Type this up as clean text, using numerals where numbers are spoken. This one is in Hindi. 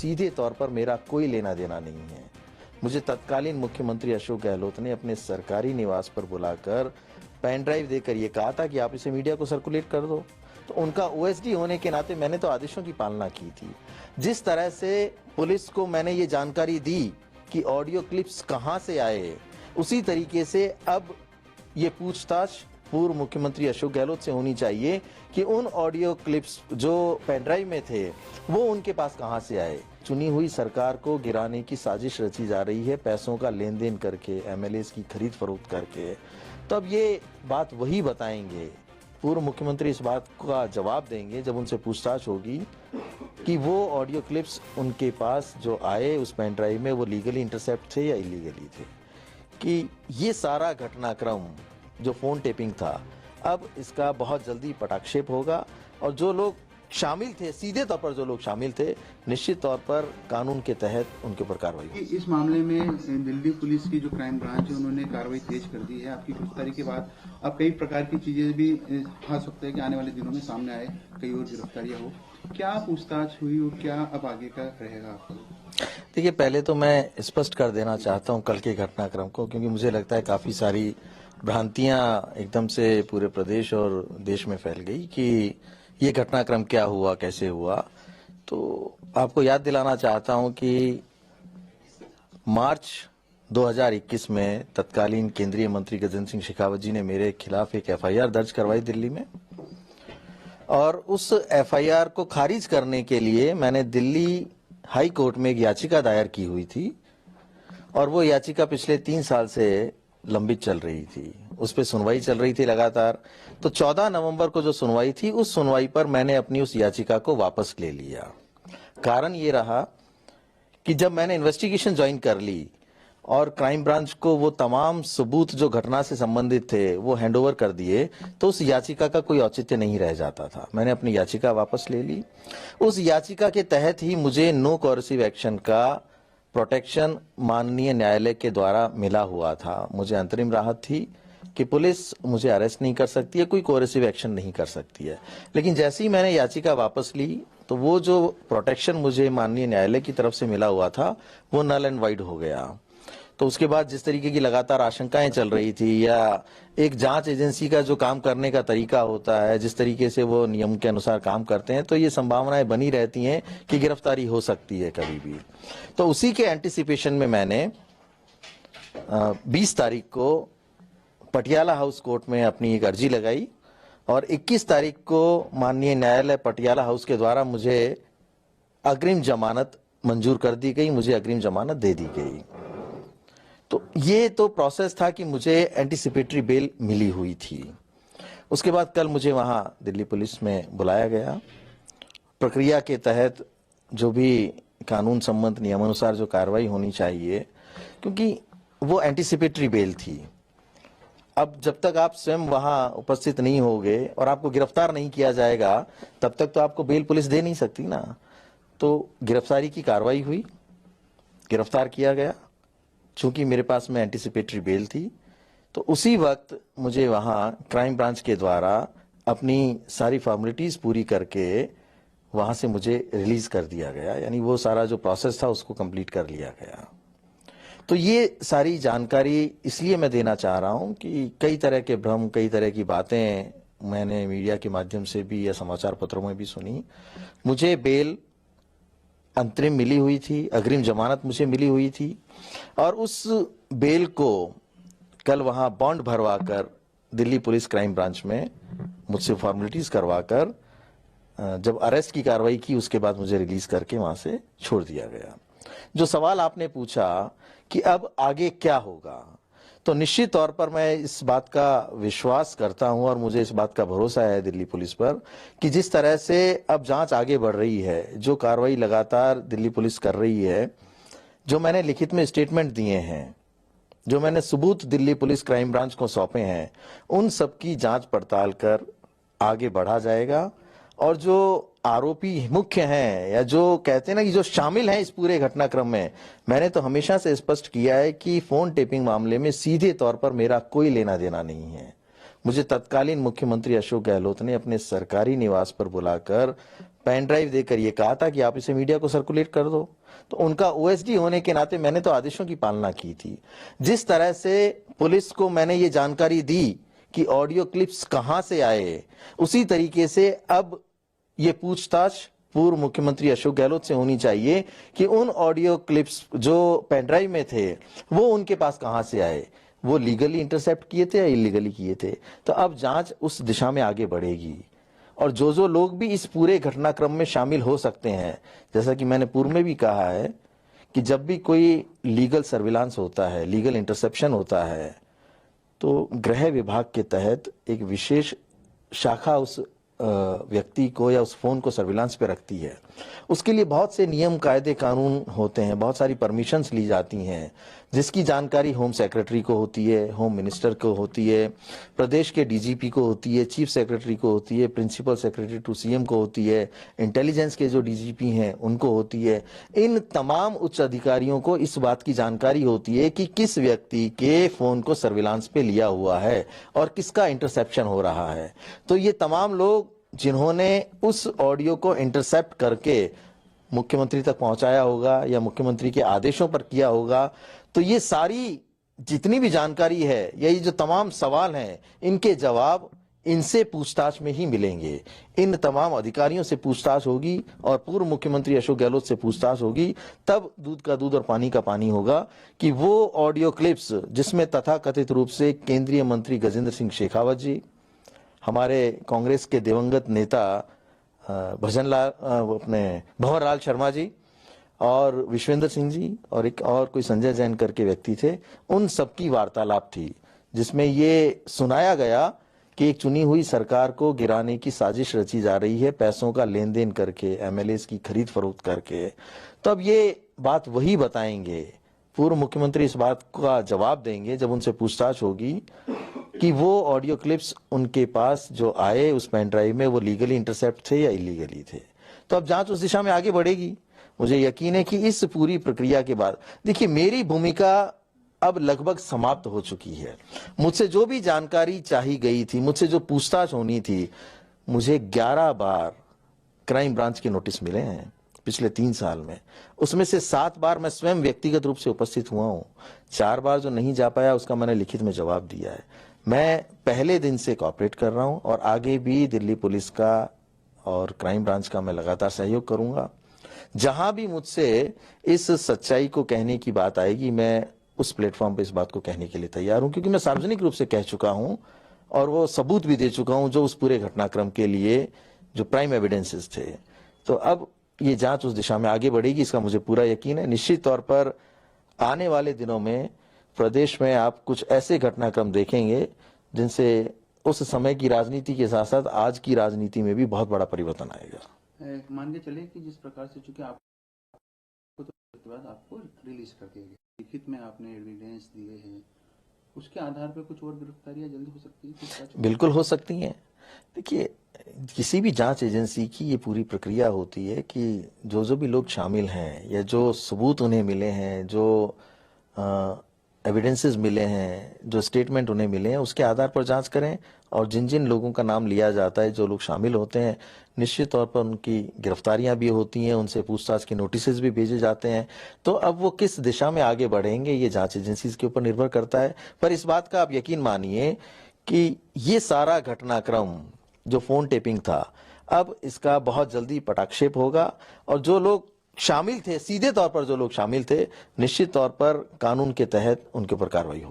सीधे तौर पर मेरा कोई लेना देना नहीं है। मुझे तत्कालीन मुख्यमंत्री अशोक गहलोत ने अपने सरकारी निवास पर बुलाकर पेन ड्राइव देकर ये कहा था कि आप इसे मीडिया को सर्कुलेट कर दो। तो उनका ओएसडी होने के नाते मैंने तो आदेशों की पालना की थी। जिस तरह से पुलिस को मैंने ये जानकारी दी कि ऑडियो क्लिप्स कहां से आए, उसी तरीके से अब ये पूछताछ पूर्व मुख्यमंत्री अशोक गहलोत से होनी चाहिए कि उन ऑडियो क्लिप्स जो पेनड्राइव में थे वो उनके पास कहां से आए। चुनी हुई सरकार को गिराने की साजिश रची जा रही है, पैसों का लेन देन करके, एमएलएस की खरीद फरोख्त करके। तब ये बात वही बताएंगे, पूर्व मुख्यमंत्री इस बात का जवाब देंगे जब उनसे पूछताछ होगी कि वो ऑडियो क्लिप्स उनके पास जो आए उस पेन ड्राइव में वो लीगली इंटरसेप्ट थे या इलीगली थे। कि ये सारा घटनाक्रम जो फोन टेपिंग था, अब इसका बहुत जल्दी पटाक्षेप होगा और जो लोग शामिल थे, सीधे तौर पर जो लोग शामिल थे, निश्चित तौर पर कानून के तहत उनके ऊपर कार्रवाई होगी। इस मामले में दिल्ली पुलिस की जो क्राइम ब्रांच है उन्होंने कार्रवाई तेज कर दी है। आपकी गिरफ्तारी के बाद अब कई प्रकार की चीजें भी हो सकता है कि आने वाले दिनों में सामने आए, कई और गिरफ्तारियां हो। क्या पूछताछ हुई और क्या अब आगे का रहेगा आपका? देखिए, पहले तो मैं स्पष्ट कर देना चाहता हूं कल के घटनाक्रम को, क्योंकि मुझे लगता है काफी सारी भ्रांतियां एकदम से पूरे प्रदेश और देश में फैल गई कि ये घटनाक्रम क्या हुआ, कैसे हुआ। तो आपको याद दिलाना चाहता हूं कि मार्च 2021 में तत्कालीन केंद्रीय मंत्री गजेंद्र सिंह शेखावत जी ने मेरे खिलाफ एक एफआईआर दर्ज करवाई दिल्ली में, और उस एफआईआर को खारिज करने के लिए मैंने दिल्ली हाई कोर्ट में एक याचिका दायर की हुई थी, और वो याचिका पिछले 3 साल से लंबित चल रही थी। उस पर सुनवाई चल रही थी लगातार। तो 14 नवंबर को जो सुनवाई थी, उस सुनवाई पर मैंने अपनी उस याचिका को वापस ले लिया। कारण ये रहा कि जब मैंने इन्वेस्टिगेशन ज्वाइन कर ली और क्राइम ब्रांच को वो तमाम सबूत जो घटना से संबंधित थे वो हैंडओवर कर दिए, तो उस याचिका का कोई औचित्य नहीं रह जाता था। मैंने अपनी याचिका वापस ले ली। उस याचिका के तहत ही मुझे नो कोर्सिव एक्शन का प्रोटेक्शन माननीय न्यायालय के द्वारा मिला हुआ था। मुझे अंतरिम राहत थी कि पुलिस मुझे अरेस्ट नहीं कर सकती है, कोई कोर्सिव एक्शन नहीं कर सकती है। लेकिन जैसे ही मैंने याचिका वापस ली तो वो जो प्रोटेक्शन मुझे माननीय न्यायालय की तरफ से मिला हुआ था वो नल एंड वाइड हो गया। तो उसके बाद जिस तरीके की लगातार आशंकाएं चल रही थी, या एक जांच एजेंसी का जो काम करने का तरीका होता है, जिस तरीके से वो नियम के अनुसार काम करते हैं, तो ये संभावनाएं बनी रहती हैं कि गिरफ्तारी हो सकती है कभी भी। तो उसी के एंटिसिपेशन में मैंने 20 तारीख को पटियाला हाउस कोर्ट में अपनी एक अर्जी लगाई, और 21 तारीख को माननीय न्यायालय पटियाला हाउस के द्वारा मुझे अग्रिम जमानत मंजूर कर दी गई, मुझे अग्रिम जमानत दे दी गई। तो ये तो प्रोसेस था कि मुझे एंटीसिपेटरी बेल मिली हुई थी। उसके बाद कल मुझे वहां दिल्ली पुलिस में बुलाया गया। प्रक्रिया के तहत जो भी कानून सम्मत नियमानुसार जो कार्रवाई होनी चाहिए, क्योंकि वो एंटीसिपेटरी बेल थी। अब जब तक आप स्वयं वहां उपस्थित नहीं होगे और आपको गिरफ्तार नहीं किया जाएगा, तब तक तो आपको बेल पुलिस दे नहीं सकती ना। तो गिरफ्तारी की कार्रवाई हुई, गिरफ्तार किया गया। चूंकि मेरे पास में एंटीसिपेटरी बेल थी, तो उसी वक्त मुझे वहां क्राइम ब्रांच के द्वारा अपनी सारी फॉर्मेलिटीज पूरी करके वहां से मुझे रिलीज कर दिया गया। यानी वो सारा जो प्रोसेस था उसको कंप्लीट कर लिया गया। तो ये सारी जानकारी इसलिए मैं देना चाह रहा हूं कि कई तरह के भ्रम, कई तरह की बातें मैंने मीडिया के माध्यम से भी या समाचार पत्रों में भी सुनी। मुझे बेल अंतरिम मिली हुई थी, अग्रिम जमानत मुझे मिली हुई थी, और उस बेल को कल वहां बॉन्ड भरवाकर दिल्ली पुलिस क्राइम ब्रांच में मुझसे फॉर्मेलिटीज करवाकर जब अरेस्ट की कार्रवाई की, उसके बाद मुझे रिलीज करके वहां से छोड़ दिया गया। जो सवाल आपने पूछा कि अब आगे क्या होगा, तो निश्चित तौर पर मैं इस बात का विश्वास करता हूं और मुझे इस बात का भरोसा है दिल्ली पुलिस पर कि जिस तरह से अब जांच आगे बढ़ रही है, जो कार्रवाई लगातार दिल्ली पुलिस कर रही है, जो मैंने लिखित में स्टेटमेंट दिए हैं, जो मैंने सबूत दिल्ली पुलिस क्राइम ब्रांच को सौंपे हैं, उन सब की जांच पड़ताल कर आगे बढ़ा जाएगा। और जो आरोपी मुख्य हैं या जो कहते हैं ना कि जो शामिल हैं इस पूरे घटनाक्रम में, मैंने तो हमेशा से स्पष्ट किया है कि फोन टेपिंग मामले में सीधे तौर पर मेरा कोई लेना देना नहीं है। मुझे तत्कालीन मुख्यमंत्री अशोक गहलोत ने अपने सरकारी निवास पर बुलाकर पेन ड्राइव देकर यह कहा था कि आप इसे मीडिया को सर्कुलेट कर दो। तो उनका ओएसडी होने के नाते मैंने तो आदेशों की पालना की थी। जिस तरह से पुलिस को मैंने ये जानकारी दी कि ऑडियो क्लिप्स कहां से आए, उसी तरीके से अब ये पूछताछ पूर्व मुख्यमंत्री अशोक गहलोत से होनी चाहिए कि उन ऑडियो क्लिप्स जो पेनड्राइव में थे वो उनके पास कहां से आए, वो लीगली इंटरसेप्ट किए थे या इलीगली किए थे। तो अब जांच उस दिशा में आगे बढ़ेगी और जो लोग भी इस पूरे घटनाक्रम में शामिल हो सकते हैं, जैसा कि मैंने पूर्व में भी कहा है कि जब भी कोई लीगल सर्विलांस होता है, लीगल इंटरसेप्शन होता है, तो गृह विभाग के तहत एक विशेष शाखा उस व्यक्ति को या उस फोन को सर्विलांस पे रखती है। उसके लिए बहुत से नियम, कायदे, कानून होते हैं, बहुत सारी परमिशंस ली जाती हैं, जिसकी जानकारी होम सेक्रेटरी को होती है, होम मिनिस्टर को होती है, प्रदेश के डीजीपी को होती है, चीफ सेक्रेटरी को होती है, प्रिंसिपल सेक्रेटरी टू सीएम को होती है, इंटेलिजेंस के जो डीजीपी हैं उनको होती है। इन तमाम उच्च अधिकारियों को इस बात की जानकारी होती है कि किस व्यक्ति के फोन को सर्विलांस पे लिया हुआ है और किसका इंटरसेप्शन हो रहा है। तो ये तमाम लोग जिन्होंने उस ऑडियो को इंटरसेप्ट करके मुख्यमंत्री तक पहुंचाया होगा या मुख्यमंत्री के आदेशों पर किया होगा, तो ये सारी जितनी भी जानकारी है या ये जो तमाम सवाल हैं, इनके जवाब इनसे पूछताछ में ही मिलेंगे। इन तमाम अधिकारियों से पूछताछ होगी और पूर्व मुख्यमंत्री अशोक गहलोत से पूछताछ होगी, तब दूध का दूध और पानी का पानी होगा कि वो ऑडियो क्लिप्स जिसमें तथाकथित रूप से केंद्रीय मंत्री गजेंद्र सिंह शेखावत जी, हमारे कांग्रेस के दिवंगत नेता भंवरलाल शर्मा जी और विश्वेंद्र सिंह जी और एक और कोई संजय जैन करके व्यक्ति थे, उन सबकी वार्तालाप थी, जिसमें ये सुनाया गया कि एक चुनी हुई सरकार को गिराने की साजिश रची जा रही है, पैसों का लेन देन करके, एमएलएस की खरीद फरोख्त करके। तो अब ये बात वही बताएंगे, पूर्व मुख्यमंत्री इस बात का जवाब देंगे जब उनसे पूछताछ होगी कि वो ऑडियो क्लिप्स उनके पास जो आए उस पेन ड्राइव में वो लीगली इंटरसेप्ट थे या इलीगली थे। तो अब जांच उस दिशा में आगे बढ़ेगी। मुझे यकीन है कि इस पूरी प्रक्रिया के बाद, देखिए, मेरी भूमिका अब लगभग समाप्त हो चुकी है। मुझसे जो भी जानकारी चाही गई थी, मुझसे जो पूछताछ होनी थी, मुझे 11 बार क्राइम ब्रांच के नोटिस मिले हैं पिछले 3 साल में। उसमें से 7 बार मैं स्वयं व्यक्तिगत रूप से उपस्थित हुआ हूं। 4 बार जो नहीं जा पाया उसका मैंने लिखित में जवाब दिया है। मैं पहले दिन से कोऑपरेट कर रहा हूं और आगे भी दिल्ली पुलिस का और क्राइम ब्रांच का मैं लगातार सहयोग करूंगा। जहां भी मुझसे इस सच्चाई को कहने की बात आएगी, मैं उस प्लेटफॉर्म पे इस बात को कहने के लिए तैयार हूं, क्योंकि मैं सार्वजनिक रूप से कह चुका हूं और वो सबूत भी दे चुका हूं जो उस पूरे घटनाक्रम के लिए जो प्राइम एविडेंसेस थे। तो अब ये जांच उस दिशा में आगे बढ़ेगी, इसका मुझे पूरा यकीन है। निश्चित तौर पर आने वाले दिनों में प्रदेश में आप कुछ ऐसे घटनाक्रम देखेंगे जिनसे उस समय की राजनीति के साथ साथ आज की राजनीति में भी बहुत बड़ा परिवर्तन आएगा। मान के चले कि जिस प्रकार से चूंकि आपको तो बाद आपको रिलीज कर दिया गया, लिखित में आपने एविडेंस दिए हैं, उसके आधार पर कुछ और गिरफ्तारियां जल्दी हो सकती है? बिल्कुल हो सकती हैं। देखिए, किसी भी जांच एजेंसी की ये पूरी प्रक्रिया होती है कि जो भी लोग शामिल हैं या जो सबूत उन्हें मिले हैं, जो एविडेंसेस मिले हैं, जो स्टेटमेंट उन्हें मिले हैं, उसके आधार पर जांच करें। और जिन जिन लोगों का नाम लिया जाता है, जो लोग शामिल होते हैं, निश्चित तौर पर उनकी गिरफ्तारियां भी होती हैं, उनसे पूछताछ के नोटिस भी भेजे जाते हैं। तो अब वो किस दिशा में आगे बढ़ेंगे ये जांच एजेंसी के ऊपर निर्भर करता है। पर इस बात का आप यकीन मानिए कि ये सारा घटनाक्रम जो फोन टेपिंग था, अब इसका बहुत जल्दी पटाक्षेप होगा और जो लोग शामिल थे, सीधे तौर पर जो लोग शामिल थे, निश्चित तौर पर कानून के तहत उनके ऊपर कार्रवाई होगी।